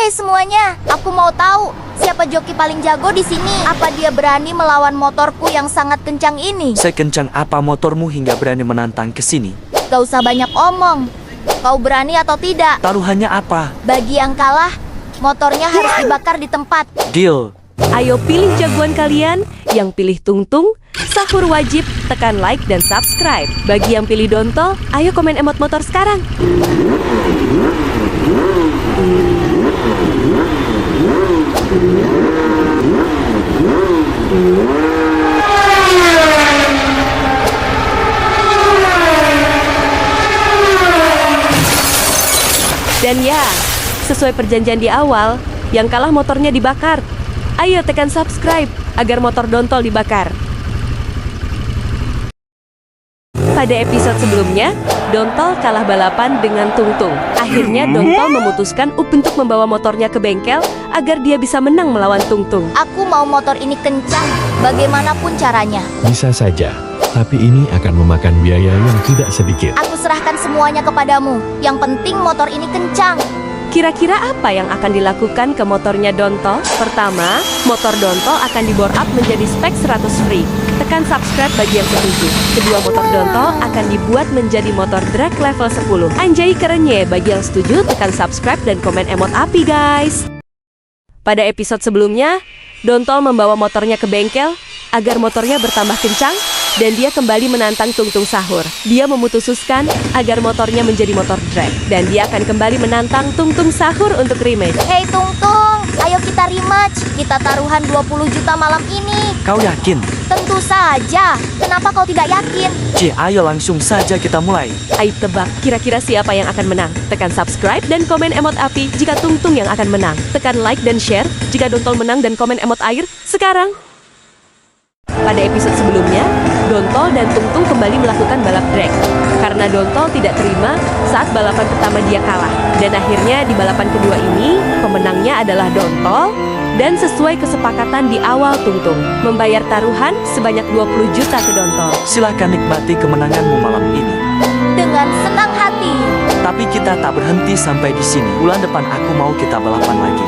Hei semuanya, aku mau tahu siapa joki paling jago di sini. Apa dia berani melawan motorku yang sangat kencang ini? Sekencang apa motormu hingga berani menantang ke sini? Gak usah banyak omong. Kau berani atau tidak? Taruhannya apa? Bagi yang kalah, motornya harus dibakar di tempat. Deal. Ayo pilih jagoan kalian. Yang pilih Tungtung, Sahur wajib tekan like dan subscribe. Bagi yang pilih Dontol, ayo komen emot motor sekarang. Dan ya, sesuai perjanjian di awal, yang kalah motornya dibakar. Ayo tekan subscribe agar motor Dontol dibakar. Pada episode sebelumnya, Dontol kalah balapan dengan Tungtung. Akhirnya Dontol memutuskan untuk membawa motornya ke bengkel agar dia bisa menang melawan Tungtung. Aku mau motor ini kencang, bagaimanapun caranya. Bisa saja, tapi ini akan memakan biaya yang tidak sedikit. Aku serahkan semuanya kepadamu. Yang penting motor ini kencang. Kira-kira apa yang akan dilakukan ke motornya Dontol? Pertama, motor Dontol akan di-bore up menjadi spek 100 free. Tekan subscribe bagi yang setuju. Kedua, motor Dontol akan dibuat menjadi motor drag level 10. Anjay kerennya, bagi yang setuju tekan subscribe dan komen emot api guys. Pada episode sebelumnya, Dontol membawa motornya ke bengkel agar motornya bertambah kencang dan dia kembali menantang Tungtung Sahur. Dia memutuskan agar motornya menjadi motor drag dan dia akan kembali menantang Tungtung Sahur untuk rematch. Hei Tungtung, ayo kita rematch. Kita taruhan 20 juta malam ini. Kau yakin? Tentu saja. Kenapa kau tidak yakin? Ayo langsung saja kita mulai. Ayo tebak, kira-kira siapa yang akan menang? Tekan subscribe dan komen emot api jika Tungtung yang akan menang. Tekan like dan share jika Dontol menang dan komen emot air sekarang. Pada episode sebelumnya, Dontol dan Tungtung kembali melakukan balap drag. Karena Dontol tidak terima saat balapan pertama dia kalah. Dan akhirnya di balapan kedua ini, pemenangnya adalah Dontol. Dan sesuai kesepakatan di awal, Tungtung membayar taruhan sebanyak 20 juta ke Dontol. Silahkan nikmati kemenanganmu malam ini. Dengan senang hati. Tapi kita tak berhenti sampai di sini. Bulan depan aku mau kita balapan lagi.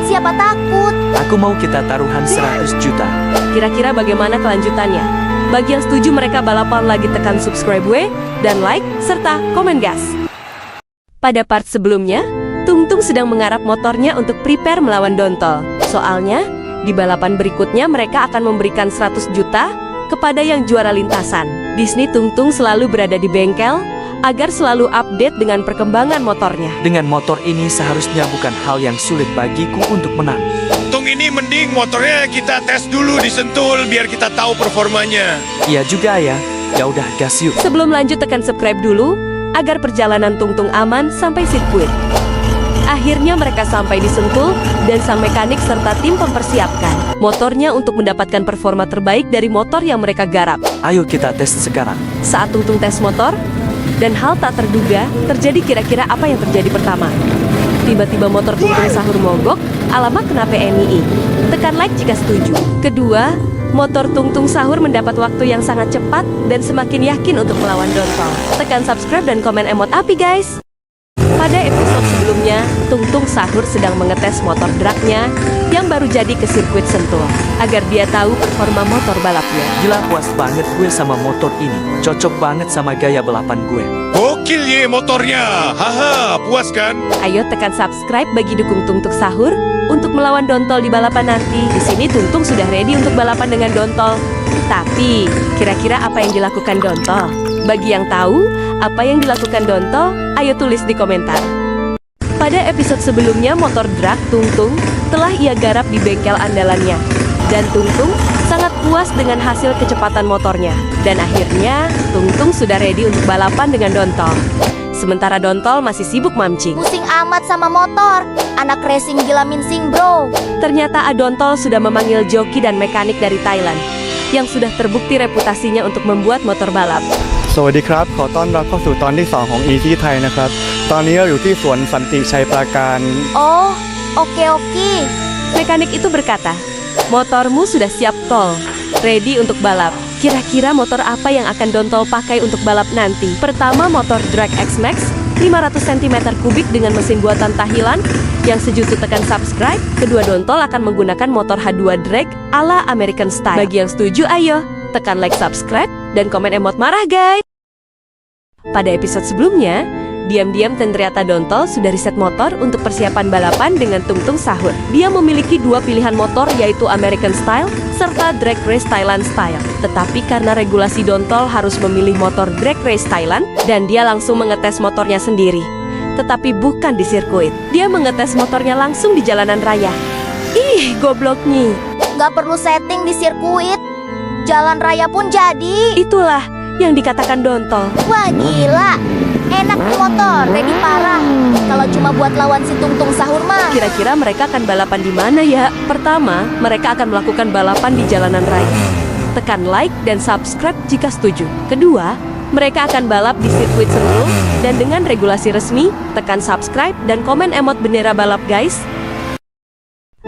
Siapa takut? Aku mau kita taruhan 100 juta. Kira-kira bagaimana kelanjutannya? Bagi yang setuju mereka balapan lagi, tekan subscribe dan like, serta komen gas. Pada part sebelumnya, Tungtung sedang mengarap motornya untuk prepare melawan Dontol. Soalnya, di balapan berikutnya mereka akan memberikan 100 juta kepada yang juara lintasan. Di sini Tungtung selalu berada di bengkel agar selalu update dengan perkembangan motornya. Dengan motor ini seharusnya bukan hal yang sulit bagiku untuk menang. Tung ini mending motornya kita tes dulu di Sentul biar kita tahu performanya. Iya juga ya. Ya udah gas yuk. Sebelum lanjut tekan subscribe dulu agar perjalanan Tungtung aman sampai sirkuit. Akhirnya mereka sampai di Sentul dan sang mekanik serta tim mempersiapkan motornya untuk mendapatkan performa terbaik dari motor yang mereka garap. Ayo kita tes sekarang. Saat Tungtung tes motor, dan hal tak terduga terjadi. Kira-kira apa yang terjadi pertama? Tiba-tiba motor Tungtung Sahur mogok, alamak kena PMII. Tekan like jika setuju. Kedua, motor Tungtung Sahur mendapat waktu yang sangat cepat dan semakin yakin untuk melawan Dontol. Tekan subscribe dan komen emot api guys. Pada episode sebelumnya, Tungtung Sahur sedang mengetes motor dragnya yang baru jadi ke sirkuit Sentul agar dia tahu performa motor balapnya. Gila puas banget gue sama motor ini. Cocok banget sama gaya balapan gue. Gokil ye motornya. Haha, puas kan? Ayo tekan subscribe bagi dukung Tungtung Sahur untuk melawan Dontol di balapan nanti. Di sini Tungtung sudah ready untuk balapan dengan Dontol. Tapi, kira-kira apa yang dilakukan Dontol? Bagi yang tahu apa yang dilakukan Dontol, ayo tulis di komentar. Pada episode sebelumnya, motor drag Tungtung telah ia garap di bengkel andalannya. Dan Tungtung sangat puas dengan hasil kecepatan motornya. Dan akhirnya, Tungtung sudah ready untuk balapan dengan Dontol. Sementara Dontol masih sibuk mamcing. Pusing amat sama motor. Anak racing gila minsing bro. Ternyata Dontol sudah memanggil joki dan mekanik dari Thailand yang sudah terbukti reputasinya untuk membuat motor balap. สวัสดีครับขอต้อนรับเข้าสู่ตอนที่ 2 ของ Easy Thai นะครับตอนนี้เราอยู่ที่สวนสันติชัยปราการ Oh, oke. Mekanik itu berkata, motormu sudah siap tol, ready untuk balap. Kira-kira motor apa yang akan Dontol pakai untuk balap nanti? Pertama, motor drag X-Max 500 cm3 dengan mesin buatan Thailand Yang setuju tekan subscribe. Kedua Dontol akan menggunakan motor H2 drag ala American style. Bagi yang setuju, ayo tekan like, subscribe, dan komen emot marah, guys. Pada episode sebelumnya, diam-diam Tentriata Dontol sudah riset motor untuk persiapan balapan dengan Tungtung Sahur. Dia memiliki dua pilihan motor, yaitu American Style serta Drag Race Thailand Style. Tetapi karena regulasi Dontol harus memilih motor Drag Race Thailand, dan dia langsung mengetes motornya sendiri. Tetapi bukan di sirkuit. Dia mengetes motornya langsung di jalanan raya. Ih, gobloknya. Gak perlu setting di sirkuit. Jalan raya pun jadi. Itulah yang dikatakan Dontol. Wah, gila. Enak nih motor, ready parah. Kalau cuma buat lawan si Tungtung Sahur mah. Kira-kira mereka akan balapan di mana ya? Pertama, mereka akan melakukan balapan di jalanan raya. Tekan like dan subscribe jika setuju. Kedua, mereka akan balap di sirkuit Sentul. Dan dengan regulasi resmi, tekan subscribe dan komen emot bendera balap, guys.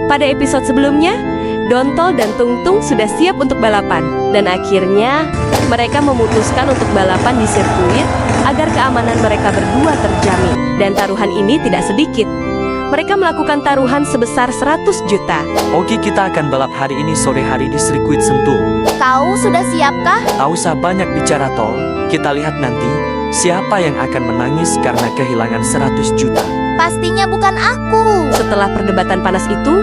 Pada episode sebelumnya, Dontol dan Tungtung sudah siap untuk balapan. Dan akhirnya, mereka memutuskan untuk balapan di sirkuit agar keamanan mereka berdua terjamin. Dan taruhan ini tidak sedikit. Mereka melakukan taruhan sebesar 100 juta. Oke, kita akan balap hari ini sore hari di sirkuit Sentul. Kau sudah siapkah? Tak usah banyak bicara, Tol. Kita lihat nanti siapa yang akan menangis karena kehilangan 100 juta. Pastinya bukan aku. Setelah perdebatan panas itu,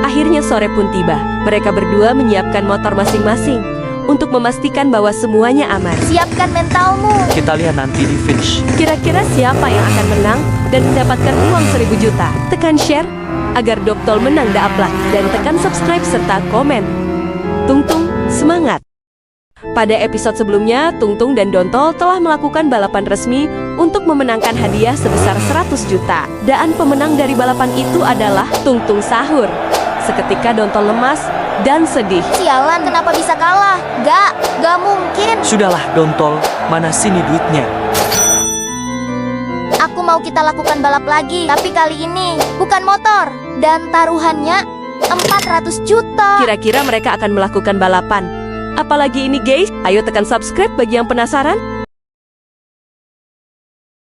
akhirnya sore pun tiba. Mereka berdua menyiapkan motor masing-masing untuk memastikan bahwa semuanya aman. Siapkan mentalmu. Kita lihat nanti di finish. Kira-kira siapa yang akan menang dan mendapatkan uang 1.000 juta? Tekan share agar Dontol menang daaplak dan tekan subscribe serta komen. Tungtung, semangat! Pada episode sebelumnya, Tungtung dan Dontol telah melakukan balapan resmi untuk memenangkan hadiah sebesar 100 juta. Dan pemenang dari balapan itu adalah Tungtung Sahur. Seketika Dontol lemas dan sedih. Sialan, kenapa bisa kalah? Gak mungkin. Sudahlah, Dontol. Mana sini duitnya? Aku mau kita lakukan balap lagi. Tapi kali ini bukan motor. Dan taruhannya 400 juta. Kira-kira mereka akan melakukan balapan. Apalagi ini, guys? Ayo tekan subscribe bagi yang penasaran.